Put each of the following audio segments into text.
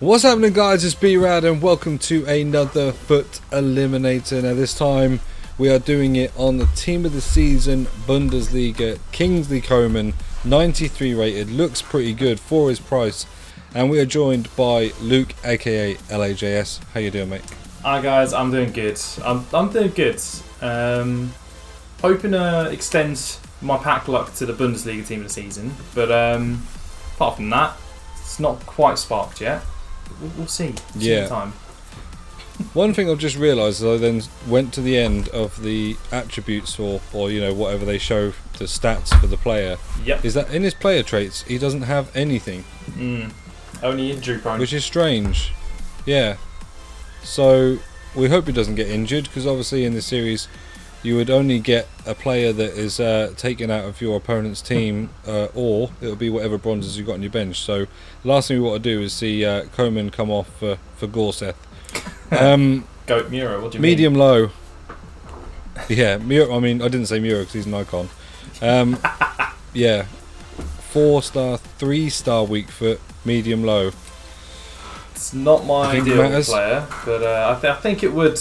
What's happening, guys? It's B-RAD and welcome to another FUT Eliminator. Now this time we are doing it on the Team of the Season Bundesliga. Kingsley Coman, 93 rated, looks pretty good for his price. And we are joined by Luke, aka Lajs. How you doing, mate? Hi guys, I'm doing good. I'm doing good. Hoping to extend my pack luck to the Bundesliga Team of the Season, but apart from that, it's not quite sparked yet. We'll see. Yeah. In time. One thing I've just realised is I then went to the end of the attributes or you know whatever they show the stats for the player. Yep. Is that in his player traits he doesn't have anything. Only injury prone. Which is strange. Yeah. So we hope he doesn't get injured, because obviously in this series you would only get a player that is taken out of your opponent's team, or it'll be whatever bronzes you got on your bench. So the last thing we want to do is see Coman come off for Gorseth. Goat Mura, what do you medium mean? Low. Yeah, Mura. I mean, I didn't say Mura because he's an icon. Yeah, 4-star, 3-star weak foot, medium low. It's not my ideal player, but I think it would.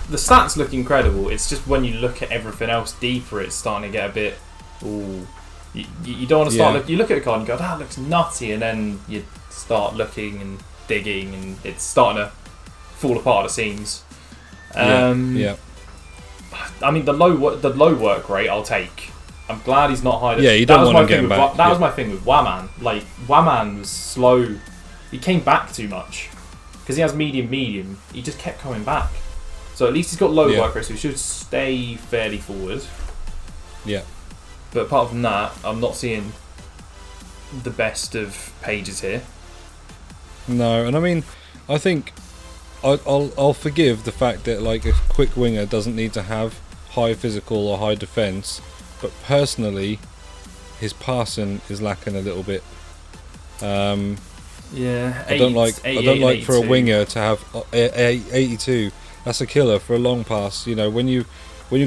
The stats look incredible. It's just when you look at everything else deeper, it's starting to get a bit. Ooh, you don't want to start. You look at a card and you go, "That looks nutty," and then you start looking and digging, and it's starting to fall apart at the seams. Yeah. I mean, the low work rate, I'll take. I'm glad he's not high. Yeah, you don't want to get him back. That was my thing with Waman. Like, Waman was slow. He came back too much because he has medium. He just kept coming back. So at least he's got low work rate, so he should stay fairly forward. Yeah. But apart from that, I'm not seeing the best of pages here. No, and I mean, I think I'll forgive the fact that like a quick winger doesn't need to have high physical or high defence, but personally, his passing is lacking a little bit. Yeah, I don't like for a winger to have 82. That's a killer for a long pass. You know, when you've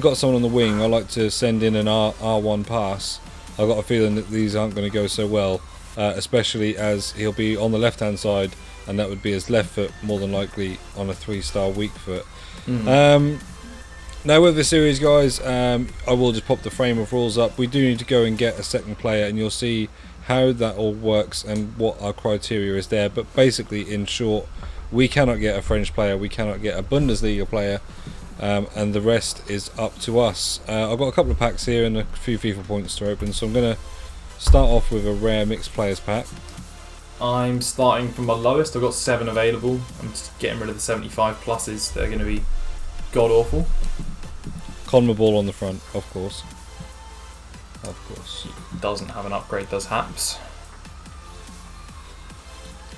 got someone on the wing, I like to send in an R1 pass. I've got a feeling that these aren't going to go so well, especially as he'll be on the left-hand side, and that would be his left foot more than likely on a 3-star weak foot. Now with the series, guys, I will just pop the frame of rules up. We do need to go and get a second player, and you'll see how that all works and what our criteria is there. But basically, in short, we cannot get a French player, we cannot get a Bundesliga player, and the rest is up to us. I've got a couple of packs here and a few FIFA points to open, so I'm going to start off with a rare mixed players pack. I'm starting from my lowest. I've got 7 available. I'm just getting rid of the 75 pluses that are going to be god awful. Conmebol on the front, of course. Of course. He doesn't have an upgrade, does Haps.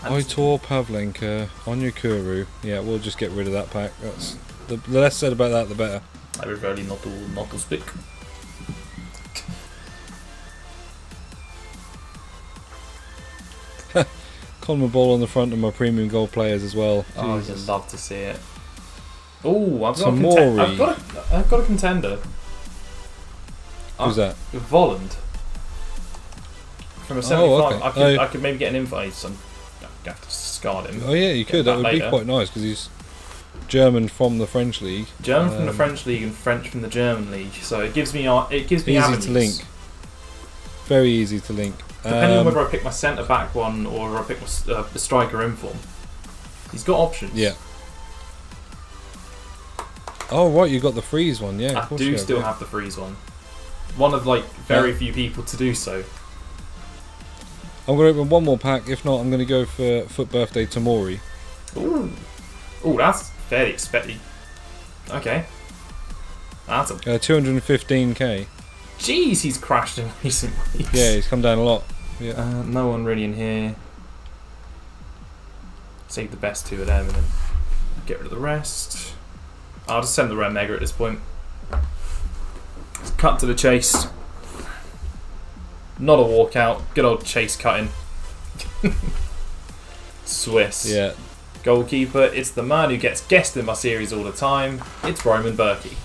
Aitor Pavlenka, Onyekuru. Yeah, we'll just get rid of that pack. That's the less said about that, the better. I would really not to speak. Conmebol on the front of my premium gold players as well. Oh, I'd love to see it. Oh, I've got a contender. Who's that? Volland. From a 75, oh, okay. I could maybe get an invite. So I have to discard him. Oh yeah, you could. That would be quite nice because he's German from the French league. German from the French league and French from the German league. So it gives me easy avenues. To link. Very easy to link. Depending on whether I pick my centre back one or I pick the striker inform. He's got options. Yeah. Oh right, you got the freeze one. Yeah. I do still have the freeze one. One of like very few people to do so. I'm going to open one more pack. If not, I'm going to go for FUT Birthday Tomori. Ooh, that's fairly expected. Okay, that's a 215k. Jeez, he's crashed in recent weeks. Yeah, he's come down a lot. Yeah. No one really in here. Save the best 2 of them and then get rid of the rest. I'll just send the Rare Mega at this point. Let's cut to the chase. Not a walkout. Good old chase cutting. Swiss. Yeah. Goalkeeper. It's the man who gets guessed in my series all the time. It's Roman Berkey.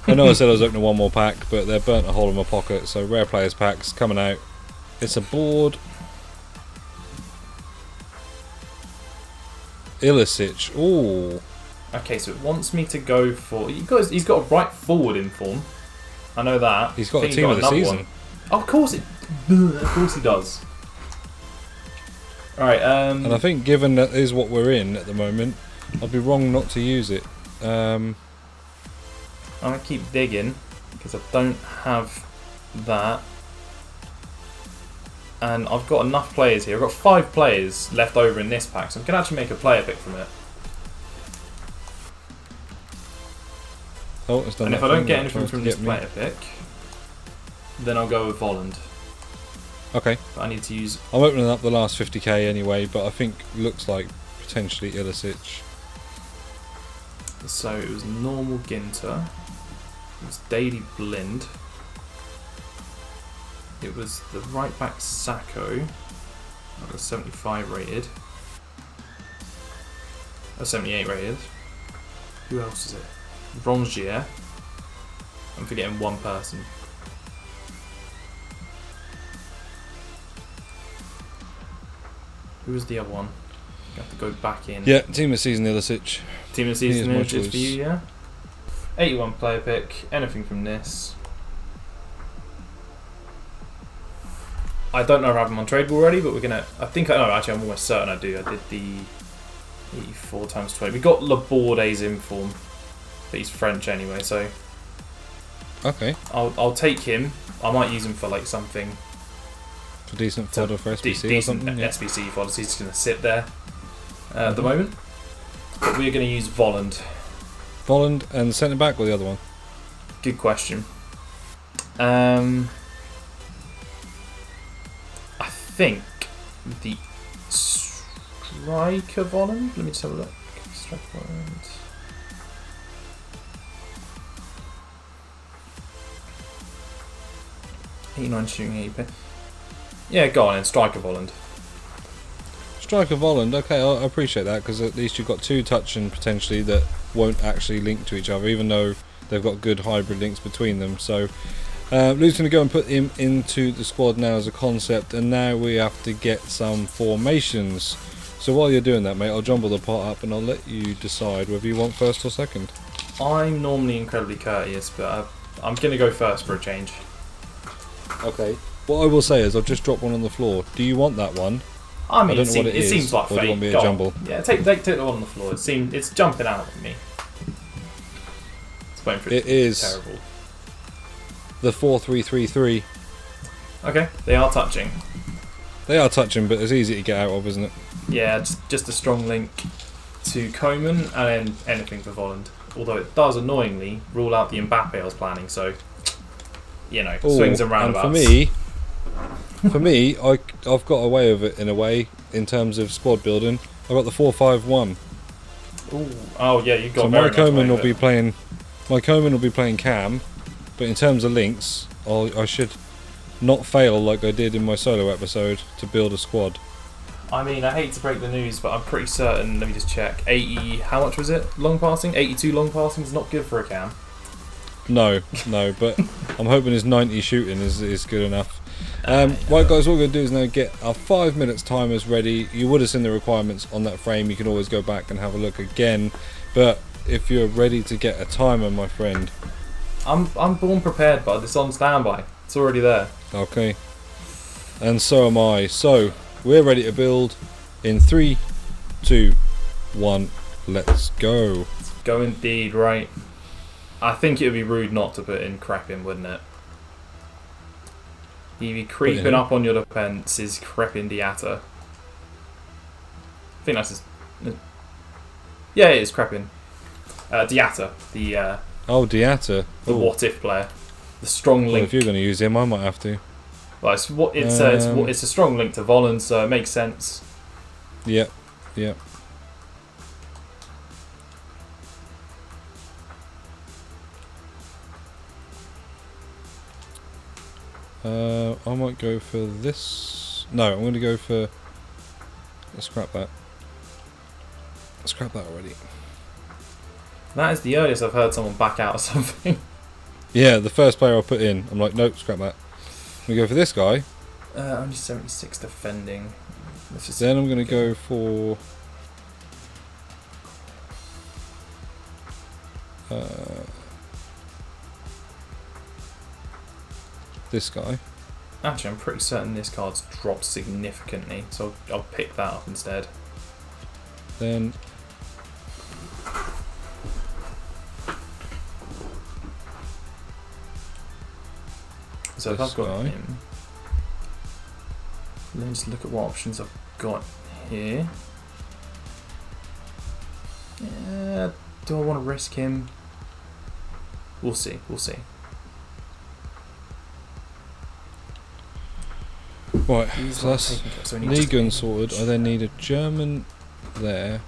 I know I said I was opening one more pack, but they're burnt a hole in my pocket. So rare players packs coming out. It's a board. Ilicic. Ooh. Okay, so it wants me to go for... He's got a right forward in form. I know that. He's got a team of the season. Oh, of course he does. Alright, And I think given that is what we're in at the moment, I'd be wrong not to use it. I'm going to keep digging, because I don't have that. And I've got enough players here. I've got 5 players left over in this pack, so I can actually make a player pick from it. Oh, it's done. And if I don't get anything from this player pick, then I'll go with Volland. Okay. But I need to use... I'm opening up the last 50k anyway, but I think looks like potentially Ilicic. So it was normal Ginter. It was Daily Blind. It was the right back Sacco. That was 75 rated. Oh, 78 rated. Who else is it? Rongier. I'm forgetting one person. Who was the other one? You have to go back in. Yeah, team of season Ilicic. Team of season is for you, yeah? 81 player pick. Anything from this. I don't know if I have him on tradable already, but we're gonna... I think I know, actually I'm almost certain I do. I did the 84 times 20. We got Laborde's in form. But he's French anyway, so... Okay. I'll take him. I might use him for like something... For decent fodder for SBC decent or something? Yeah. SBC fodder, so he's just going to sit there at the moment. But we're going to use Volland. Volland and centre back or the other one? Good question. I think the striker Volland. Let me just have a look. Striker Volland. '89 shooting 80. Yeah, go on and striker Volland. Striker Volland, okay, I appreciate that because at least you've got 2 touching potentially that won't actually link to each other, even though they've got good hybrid links between them. So Lou's going to go and put him into the squad now as a concept, and now we have to get some formations. So while you're doing that, mate, I'll jumble the pot up and I'll let you decide whether you want first or second. I'm normally incredibly courteous, but I'm going to go first for a change. Okay. What I will say is I've just dropped one on the floor. Do you want that one? I mean, it seems like fate. Or do you want me to jumble? Yeah, take the one on the floor. It's jumping out at me. It's waiting for it. It is terrible. The 4-3-3-3. Okay, they are touching. They are touching, but it's easy to get out of, isn't it? Yeah, just a strong link to Coman and then anything for Volland. Although it does annoyingly rule out the Mbappe I was planning, so you know, swings and roundabouts. And for me, I've got away with it in a way in terms of squad building. I've got the 4-5-1. Oh yeah, you got. So my Coman will be playing. My Coman will be playing Cam, but in terms of links, I should not fail like I did in my solo episode to build a squad. I mean, I hate to break the news, but I'm pretty certain. Let me just check. 80. How much was it? Long passing. 82 long passing is not good for a Cam. No, but I'm hoping his 90 shooting is good enough. Right guys, what we're going to do is now get our 5 minutes timers ready. You would have seen the requirements on that frame. You can always go back and have a look again. But if you're ready to get a timer, my friend. I'm born prepared, bud. It's on standby. It's already there. Okay. And so am I. So, we're ready to build in 3, 2, 1. Let's go. Let's go indeed, right. I think it would be rude not to put in Crepin, wouldn't it? You'd be creeping up on your defence is Crepin Diatta. I think that's his... Yeah, it is Crepin. Diatta, the... Diatta. The what-if player. The strong link. Well, if you're going to use him, I might have to. Well, it's a strong link to Volland, so it makes sense. Yep. I might go for this. No, I'm going to go for... Let's scrap that. Scrap that already. That is the earliest I've heard someone back out of something. Yeah, the first player I put in, I'm like, nope, scrap that. I'm going to go for this guy. Only 76 defending. Then I'm going to go for... This guy. Actually, I'm pretty certain this card's dropped significantly, so I'll pick that up instead. Then so if I've got him, let's look at what options I've got here. Yeah, do I want to risk him? We'll see. We'll see. Right, so that's knee gun sorted. I then need a German there.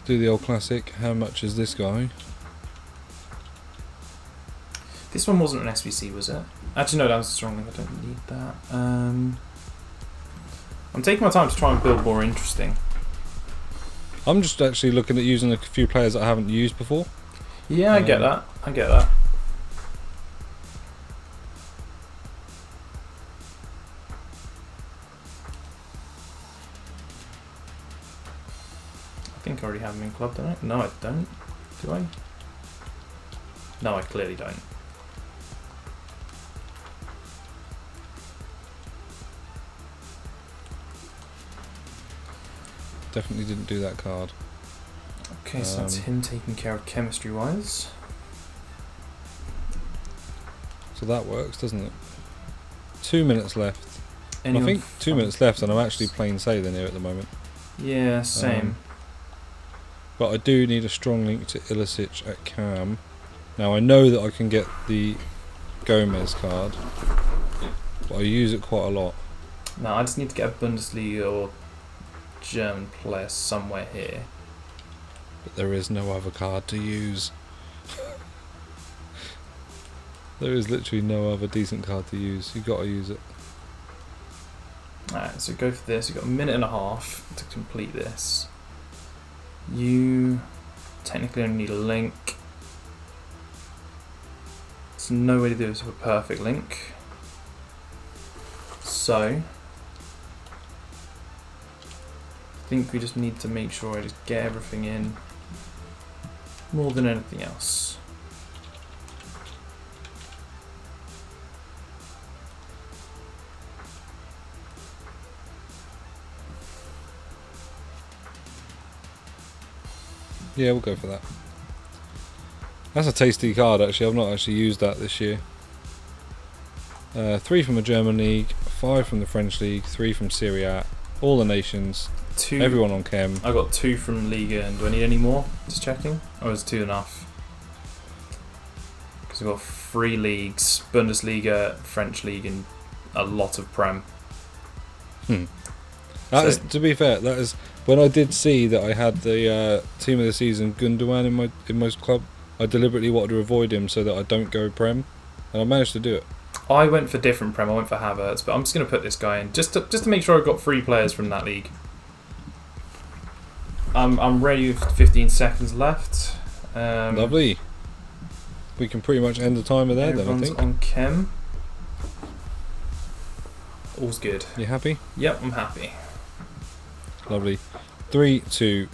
Do the old classic. How much is this guy? This one wasn't an SBC, was it? Actually, no, that was a strong link. I don't need that. I'm taking my time to try and build more interesting. I'm just actually looking at using a few players that I haven't used before. Yeah, I get that. I get that. I think I already have him in club, don't I? No, I don't. Do I? No, I clearly don't. Definitely didn't do that card. Okay, so that's him taken care of chemistry-wise. So that works, doesn't it? 2 minutes left. I think 2 minutes left, and I'm actually playing Sailing here at the moment. Yeah, same. But I do need a strong link to Ilicic at Cam. Now I know that I can get the Gomez card, but I use it quite a lot. No, I just need to get a Bundesliga or German player somewhere here. But there is no other card to use. There is literally no other decent card to use. You got to use it. Alright, so go for this. You've got a minute and a half to complete this. You technically only need a link. There's no way to do this with a perfect link. So I think we just need to make sure I just get everything in more than anything else. Yeah, we'll go for that. That's a tasty card actually. I've not actually used that this year. 3 from the German league, 5 from the French league, 3 from Serie A, all the nations, 2. Everyone on Chem. I got 2 from Liga, and do I need any more? Just checking. Or is 2 enough? Because I've got 3 leagues: Bundesliga, French league, and a lot of Prem. That is, to be fair, that is when I did see that I had the team of the season Gundogan in my club. I deliberately wanted to avoid him so that I don't go Prem, and I managed to do it. I went for different Prem. I went for Havertz, but I'm just going to put this guy in just to make sure I've got 3 players from that league. I'm ready with 15 seconds left. Lovely. We can pretty much end the timer there then, I think. On Chem. All's good. You happy? Yep, I'm happy. Lovely. 3, 2,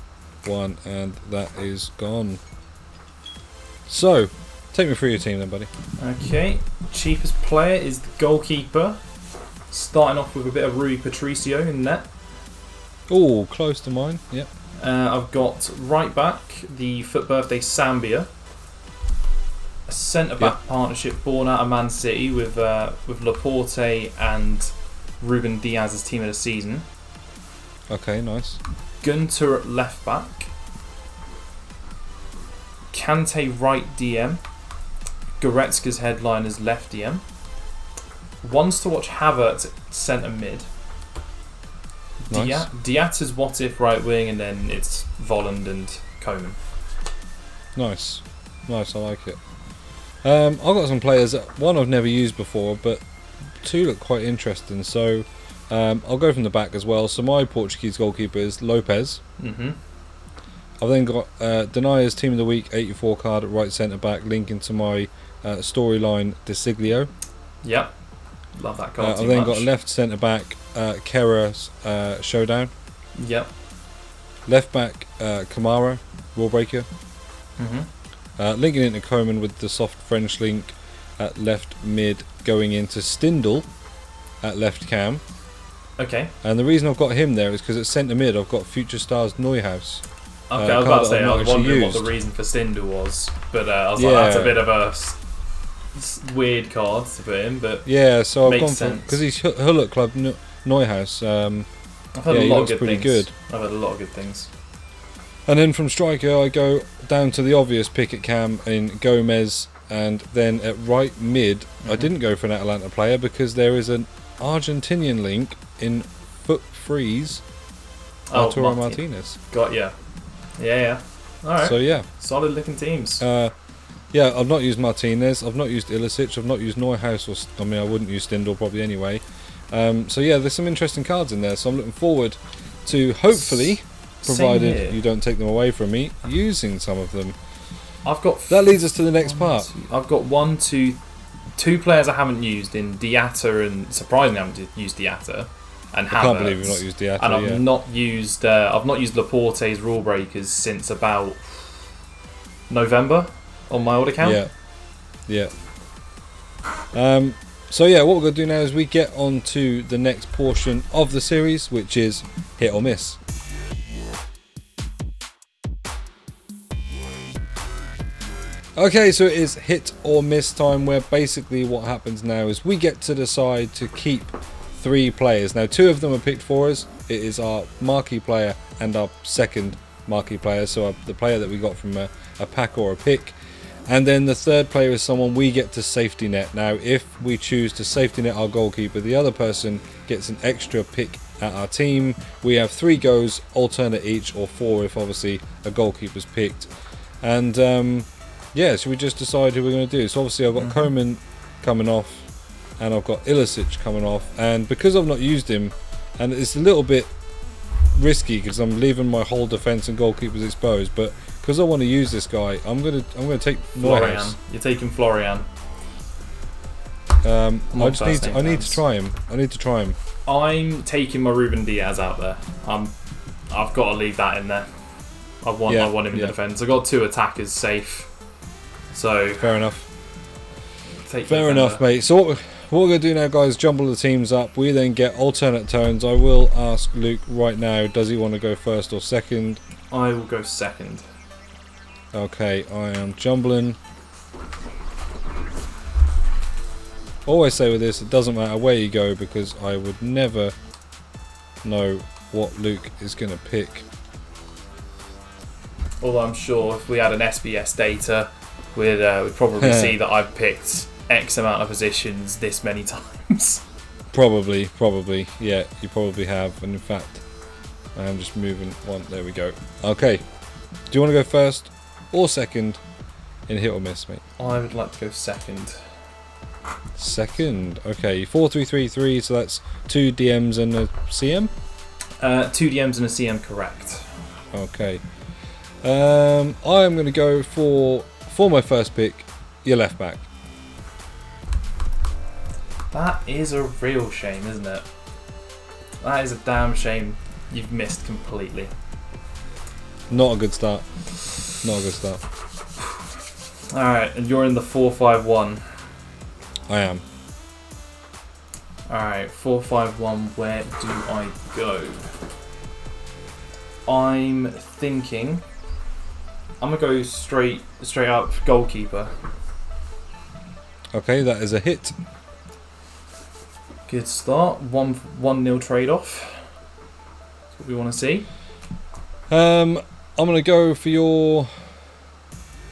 1, and that is gone. So, take me through your team then, buddy. Okay, cheapest player is the goalkeeper. Starting off with a bit of Rui Patricio in net. Oh, close to mine. Yep. I've got right back the FUT Birthday Sambia. A centre back partnership born out of Man City with Laporte and Ruben Diaz as team of the season. Okay, nice. Gunter at left back. Kante right DM. Goretzka's headline as left DM. Ones to watch Havertz at centre mid. Nice. Diata's what if right wing, and then it's Volland and Coman. Nice. Nice, I like it. I've got some players that one I've never used before, but 2 look quite interesting. So I'll go from the back as well. So my Portuguese goalkeeper is Lopez. I've then got Denier's Team of the Week 84 card at right centre back, linking to my storyline Desiglio. Yep. Love that card. I've then got left centre back Kera's Showdown. Yep. Left back Kamara, Rule Breaker. Linking into Coman with the soft French link at left mid, going into Stindl at left cam. Okay. And the reason I've got him there is because at centre mid I've got Future Stars Neuhaus. Okay, I was about to say, I was wondering what the reason for Stindl was, but I was like, that's a bit of a weird card to put in, but yeah, so I've gone sense. because he's Hullet Club Neuhaus. I've heard a lot of good pretty things. good. I've heard a lot of good things. And then from striker I go down to the obvious pick at cam in Gomez, and then at right mid I didn't go for an Atalanta player because there is an Argentinian link in FUT Freeze. Arturo Martinez. Got ya. Yeah. Alright. So yeah. Solid looking teams. Yeah, I've not used Martinez, I've not used Ilicic, I've not used Neuhaus, I wouldn't use Stindl probably anyway. So yeah, there's some interesting cards in there, so I'm looking forward to hopefully, provided you don't take them away from me, using some of them. That leads us to the next part. I've got two players I haven't used in Diatta, and surprisingly I haven't used Diatta. And I can't believe you've not used Diatta. And I've not used Laporte's Rule Breakers since about November on my old account. Yeah. So yeah, what we're going to do now is we get on to the next portion of the series, which is hit or miss. Okay, so it is hit or miss time, where basically what happens now is we get to decide to keep 3 players. Now 2 of them are picked for us. It is our marquee player and our second marquee player, so the player that we got from a pack or a pick. And then the third player is someone we get to safety net. Now if we choose to safety net our goalkeeper, the other person gets an extra pick at our team. We have 3 goes, alternate each, or 4 if obviously a goalkeeper's picked. And yeah, so we just decide who we're going to do. So obviously I've got Coman coming off, and I've got Ilicic coming off, and because I've not used him, and it's a little bit risky because I'm leaving my whole defence and goalkeepers exposed, but because I want to use this guy, I'm gonna take Florian. Neuhaus. You're taking Florian. I need to try him. I'm taking my Ruben Diaz out there. I've got to leave that in there. I want him in the defence. I've got 2 attackers safe. So fair enough. Fair enough, mate. So what we're going to do now, guys, jumble the teams up. We then get alternate turns. I will ask Luke right now, does he want to go first or second? I will go second. Okay, I am jumbling. Always say with this, it doesn't matter where you go, because I would never know what Luke is going to pick. Although I'm sure if we had an SBS data, we'd probably see that I've picked X amount of positions this many times. Probably. Yeah, you probably have. And in fact, I am just moving one. There we go. Okay. Do you want to go first or second in hit or miss, mate? I would like to go second. Second. Okay. 4-3-3-3. So that's 2 DMs and a CM? 2 DMs and a CM, correct. Okay. I'm going to go for my first pick, your left back. That is a real shame, isn't it? That is a damn shame you've missed completely. Not a good start. Alright, and you're in the 4-5-1. I am. Alright, 4-5-1, where do I go? I'm thinking I'm going to go straight up goalkeeper. Okay, that is a hit. Good start. 1-0 trade-off. That's what we want to see. I'm going to go for your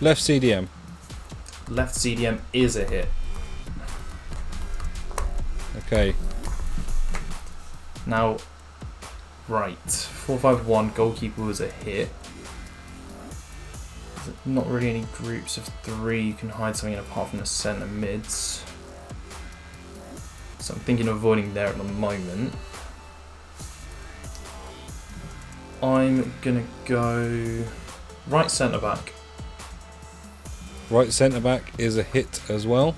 left CDM. Left CDM is a hit. Okay. Now, right. 4-5-1, goalkeeper was a hit. There's not really any groups of 3 you can hide something in apart from the centre mids. So I'm thinking of avoiding there at the moment. I'm going to go Right centre back. Right centre back is a hit as well.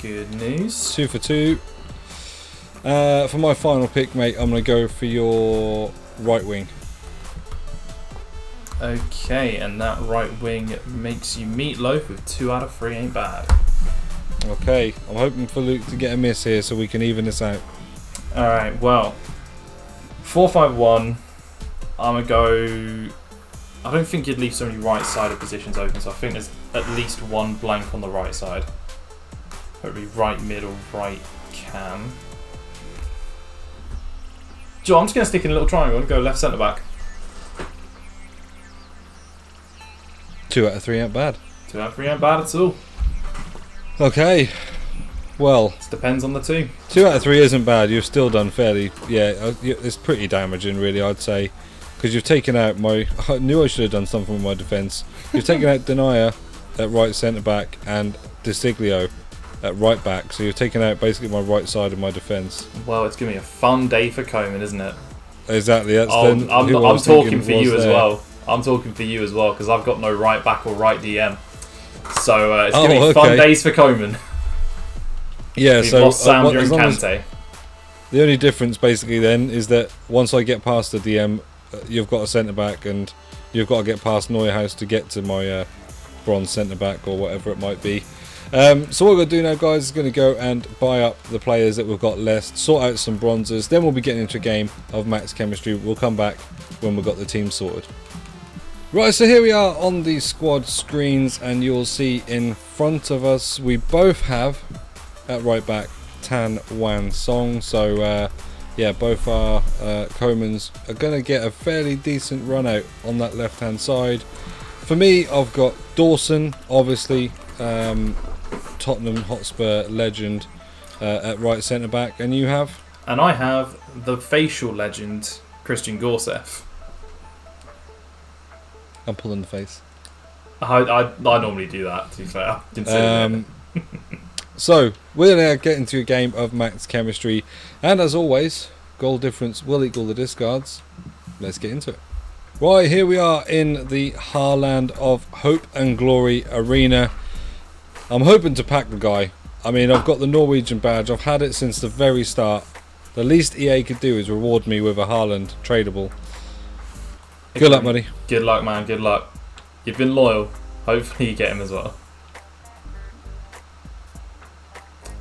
Good news. 2 for 2. For my final pick, mate, I'm going to go for your right wing. Okay, and that right wing makes you Meatloaf with 2 out of 3 ain't bad. Okay, I'm hoping for Luke to get a miss here so we can even this out. Alright, well, 4-5-1. I'm going to go... I don't think you'd leave so many right-sided positions open, so I think there's at least one blank on the right side. Probably right mid or right cam. Joe, I'm just going to stick in a little triangle and go left centre back. 2 out of 3 ain't bad. 2 out of 3 ain't bad at all. Okay, well... It depends on the 2. 2 out of 3 isn't bad. You've still done fairly... Yeah, it's pretty damaging, really, I'd say. Because you've taken out my... I knew I should have done something with my defence. You've taken out Denier at right centre-back and DeSiglio at right back. So you've taken out basically my right side of my defence. Well, it's going to be a fun day for Coman, isn't it? Exactly. That's I'm talking for you as well. I'm talking for you as well because I've got no right back or right DM. So it's going to be fun days for Coman. Yeah, We've lost Sandra and Kante. The only difference basically then is that once I get past the DM, you've got a centre back and you've got to get past Neuhaus to get to my bronze centre back or whatever it might be. So what we're going to do now, guys, is going to go and buy up the players that we've got left, sort out some bronzes, then we'll be getting into a game of max chemistry. We'll come back when we've got the team sorted. Right, so here we are on the squad screens, and you'll see in front of us we both have at right back Tan Wan Song. So yeah, both our Comans are going to get a fairly decent run out on that left hand side. For me, I've got Dawson, obviously, Tottenham Hotspur legend at right centre back, and you have? And I have the facial legend Christian Gorseth. I'm pulling the face. I normally do that, to be fair. So we're going to get into a game of max chemistry, and as always, goal difference will equal the discards. Let's get into it. Right, here we are in the Haaland of Hope and Glory Arena. I'm hoping to pack the guy. I mean, I've got the Norwegian badge. I've had it since the very start. The least EA could do is reward me with a Haaland tradable. Good luck, buddy. Good luck, man. Good luck. You've been loyal. Hopefully you get him as well.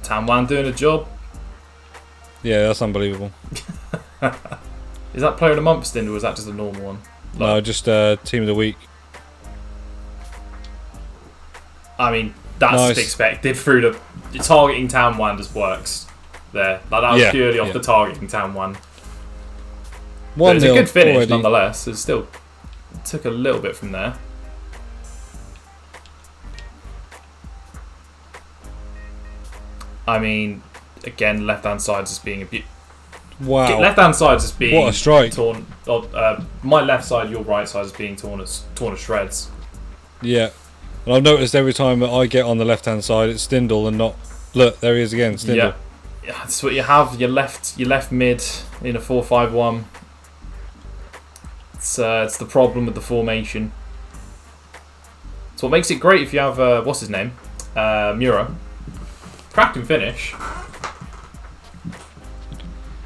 Tan Wan doing a job. Yeah, that's unbelievable. Is that player of the month stint, or was that just a normal one? No, just team of the week. I mean, that's expected through the targeting Tan Wan just works there. Like, that was purely off the targeting Tan Wan. But it's a good finish already. Nonetheless. It still took a little bit from there. I mean, again, left hand side just being a bit. Wow. Left hand side just being what a strike. Torn. My left side, your right side is being torn to shreds. Yeah, and I've noticed every time that I get on the left hand side, it's Stindl and not. Look, there he is again, Stindl. Yeah, that's what you have. Your left mid in a 4-5-1. It's the problem with the formation. So what makes it great if you have what's his name, Mura. Cracking finish.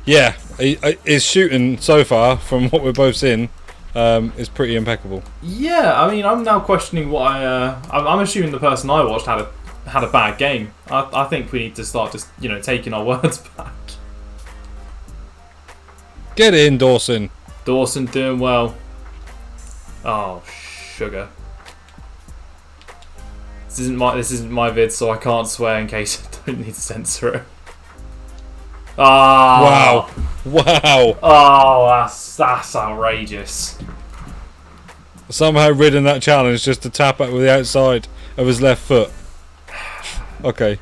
Yeah, his shooting so far, from what we're both seeing, is pretty impeccable. Yeah, I mean, I'm now questioning what I'm assuming the person I watched had a bad game. I think we need to start just taking our words back. Get in, Dawson. Dawson doing well. Oh, sugar. This isn't my vid, so I can't swear in case I don't need to censor it. Wow. Oh, that's outrageous. Somehow ridden that challenge just to tap it with the outside of his left foot. Okay.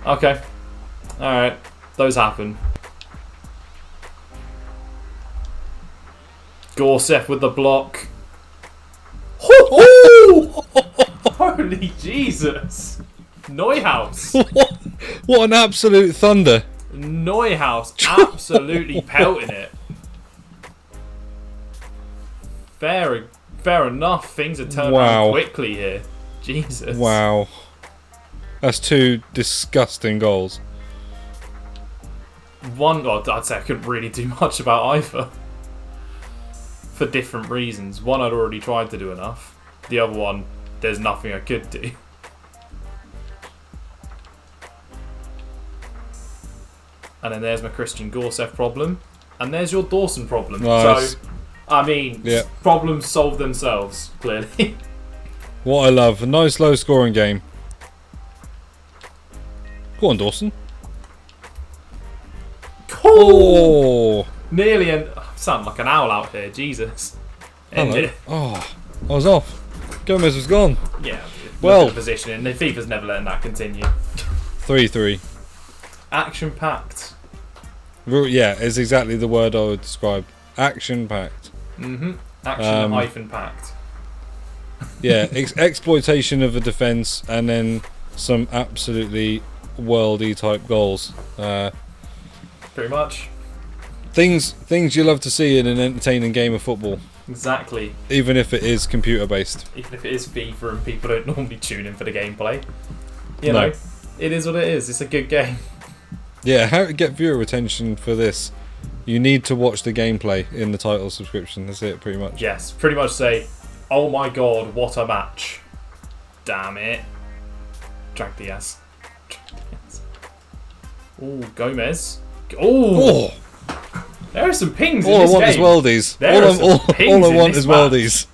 Alright. Those happen. Gorseth with the block. Holy Jesus. Neuhaus. What an absolute thunder. Neuhaus absolutely pelting it. Fair enough. Things are turning around quickly here. Jesus. Wow. That's 2 disgusting goals. One, I'd say I couldn't really do much about either. For different reasons. One, I'd already tried to do enough. The other one, there's nothing I could do. And then there's my Christian Gorseth problem. And there's your Dawson problem. Nice. So, I mean, problems solve themselves, clearly. What I love. A nice low scoring game. Go on, Dawson. Cool. Nearly end. Sound like an owl out here, Jesus. End Hello. it. Oh, I was off. Gomez was gone. Yeah, well, positioning. FIFA's never letting that continue. 3-3. Action packed. Yeah, it's exactly the word I would describe. Action packed. Action hyphen packed. Yeah, exploitation of the defence and then some absolutely worldy type goals. Pretty much. Things you love to see in an entertaining game of football. Exactly. Even if it is computer based. Even if it is FIFA and people don't normally tune in for the gameplay. You know, it is what it is. It's a good game. Yeah, how to get viewer retention for this? You need to watch the gameplay in the title subscription. That's it, pretty much. Yes, pretty much say, oh my god, what a match. Damn it. Drag Diaz. Ooh, Gomez. Ooh. There are some pings in this game. All I want is weldies. All I want is weldies.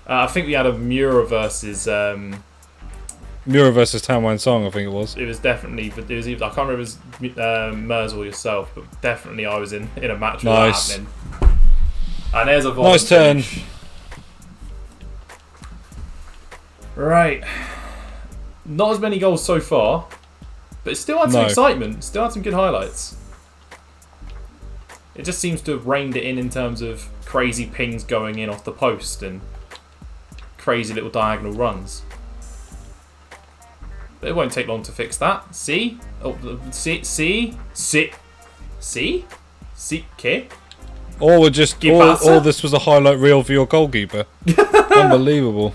I think we had a Mura versus... Mura versus Tanwan Song, I think it was. It was definitely... But it was either, I can't remember if it was Mers or yourself, but definitely I was in a match with that happening. And there's a nice turn. Finish. Right. Not as many goals so far, but it still had some excitement. Still had some good highlights. It just seems to have reined it in terms of crazy pings going in off the post and crazy little diagonal runs. But it won't take long to fix that. See? Oh, see? Okay. Or this was a highlight reel for your goalkeeper. Unbelievable.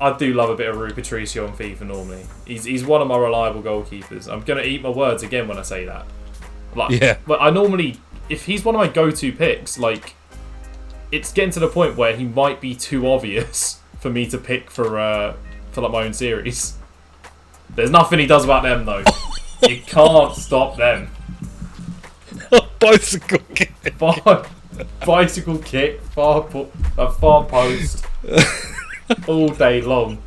I do love a bit of Rui Patricio on FIFA normally. He's one of my reliable goalkeepers. I'm going to eat my words again when I say that. But I normally, if he's one of my go-to picks, like, it's getting to the point where he might be too obvious for me to pick for like my own series. There's nothing he does about them though. You can't stop them. Bicycle kick. Bicycle kick. Far post. All day long.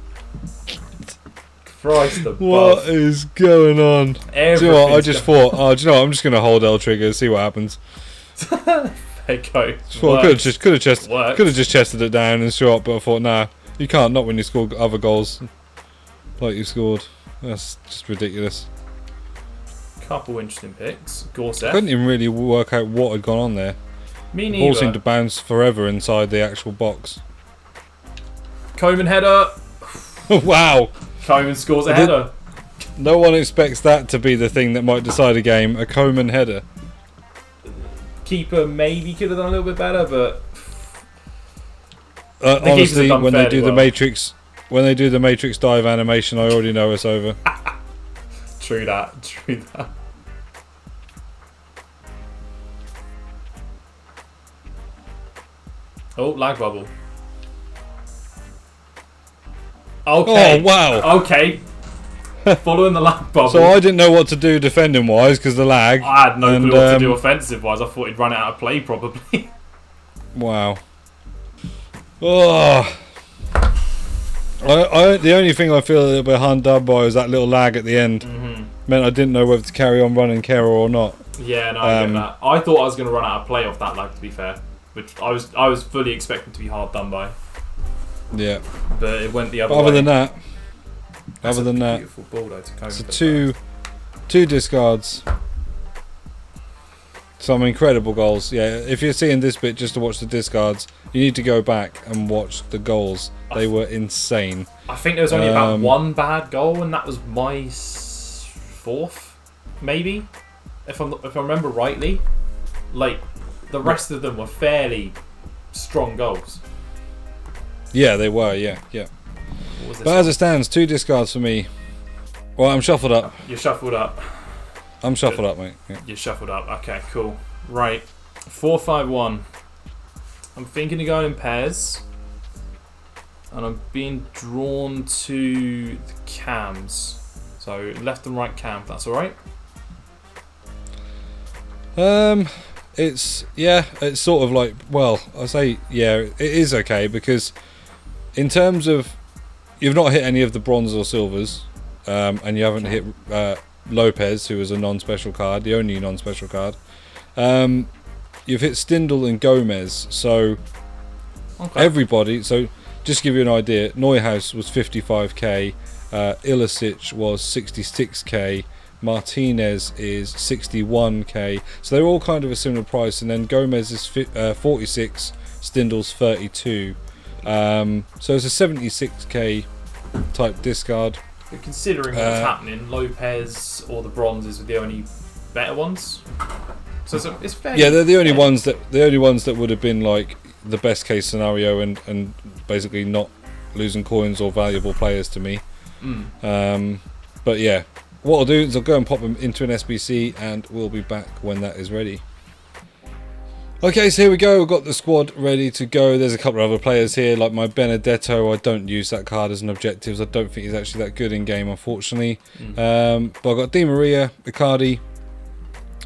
Christ above. What is going on? Do you know what? I just thought, do you know what? I'm just going to hold L trigger and see what happens. There you go. Could have just chested it down and shot, but I thought, nah, you can't, not when you score other goals like you scored. That's just ridiculous. Couple interesting picks. Gorseth. I couldn't even really work out what had gone on there. Me neither. The ball seemed to bounce forever inside the actual box. Coman header. Wow. Coman scores a header. No one expects that to be the thing that might decide a game. A Coman header. Keeper maybe could have done a little bit better, but honestly, when they do the Matrix dive animation, I already know it's over. True that. Oh, lag bubble. Okay. Oh, wow. Okay. Following the lag bubble. So I didn't know what to do defending wise because the lag. I had no clue what to do offensive wise. I thought he'd run it out of play probably. Wow. Oh. The only thing I feel a little bit undone by is that little lag at the end. Meant I didn't know whether to carry on running Kero or not. Yeah, no, I get that. I thought I was going to run out of play off that lag, to be fair. Which I was fully expecting to be hard done by. Yeah. But it went the other way. Other than that, beautiful ball though to so two discards. Some incredible goals. Yeah, if you're seeing this bit just to watch the discards, you need to go back and watch the goals. They were insane. I think there was only about one bad goal, and that was my fourth, maybe. if I remember rightly, like the rest of them were fairly strong goals. Yeah, they were. Yeah. But as it stands, 2 discards for me. Well, I'm shuffled up. You're shuffled up. I'm shuffled up, mate. Yeah. You're shuffled up. Okay, cool. Right, 4-5-1. I'm thinking of going in pairs, and I'm being drawn to the cams. So left and right cam. That's all right. It's sort of like, well, I say it is okay, because in terms of you've not hit any of the bronze or silvers, and you haven't hit Lopez, who is a non-special card, the only non-special card. You've hit Stindl and Gomez, so everybody. So just to give you an idea, Neuhaus was 55k, Ilicic was 66k, Martinez is 61k, so they're all kind of a similar price, and then Gomez is 46, Stindl's 32, so it's a 76k type discard. But considering what's happening, Lopez or the bronzes were the only better ones, so it's fair. Yeah, they're the only ones that would have been like the best case scenario, and basically not losing coins or valuable players to me. But yeah, what I'll do is I'll go and pop them into an SBC, and we'll be back when that is ready. Okay, so here we go. We've got the squad ready to go. There's a couple of other players here, like my Benedetto. I don't use that card as an objectives. I don't think he's actually that good in game, unfortunately. But I've got Di Maria, Icardi,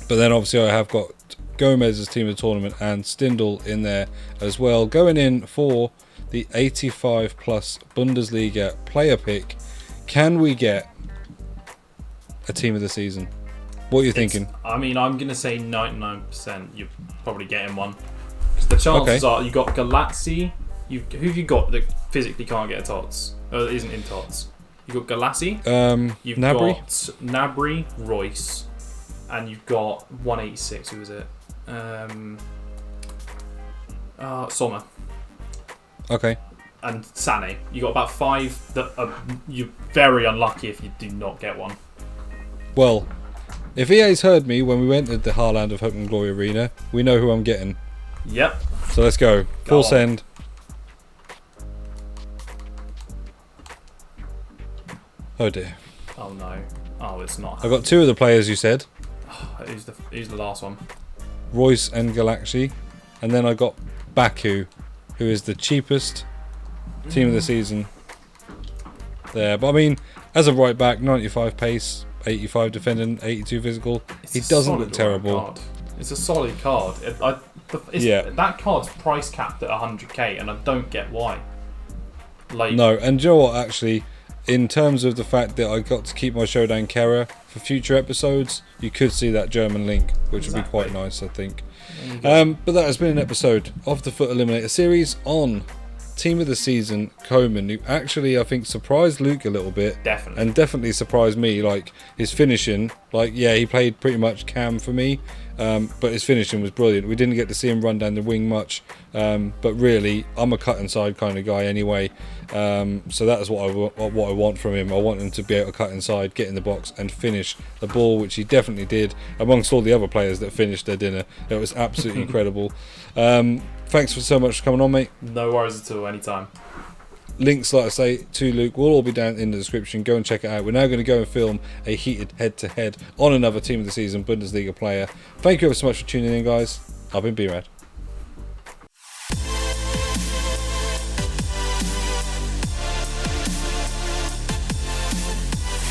but then obviously I have got Gomez as team of the tournament and Stindl in there as well. Going in for the 85 plus Bundesliga player pick. Can we get a team of the season? What are you thinking? I mean, I'm going to say 99% you're probably getting one. Because the chances are you got Galassi. Who have you got that physically can't get a TOTS? Or isn't in TOTS? You've got Galassi. You've Gnabry. got Gnabry, Royce. And you've got 186. Who was it? Sommer. Okay. And Sané. You got about 5 that you're very unlucky if you do not get one. Well, if EA's heard me when we went to the Haaland of Hope and Glory Arena, we know who I'm getting. Yep. So let's go. Full send. Oh dear. Oh no. Oh, it's not. I've got 2 of the players you said. Who's the last one? Royce and Galaxy. And then I got Baku, who is the cheapest team of the season there. But I mean, as a right back, 95 pace, 85 defending, 82 physical. He doesn't look terrible. Card. It's a solid card. That card's price capped at 100k, and I don't get why. No, and you know what? Actually, in terms of the fact that I got to keep my Showdown Kera for future episodes, you could see that German link, which would be quite nice, I think. But that has been an episode of the FUT Eliminator series on Team of the Season Coman, who actually I think surprised Luke a little bit. Definitely. And definitely surprised me. Like his finishing, he played pretty much cam for me, but his finishing was brilliant. We didn't get to see him run down the wing much, but really I'm a cut inside kind of guy anyway. So that is what I want from him. I want him to be able to cut inside, get in the box and finish the ball, which he definitely did amongst all the other players that finished their dinner. It was absolutely incredible. Thanks so much for coming on, mate. No worries at all, anytime. Links, like I say, to Luke will all be down in the description. Go and check it out. We're now going to go and film a heated head-to-head on another Team of the Season Bundesliga player. Thank you ever so much for tuning in, guys. I've been B-RAD.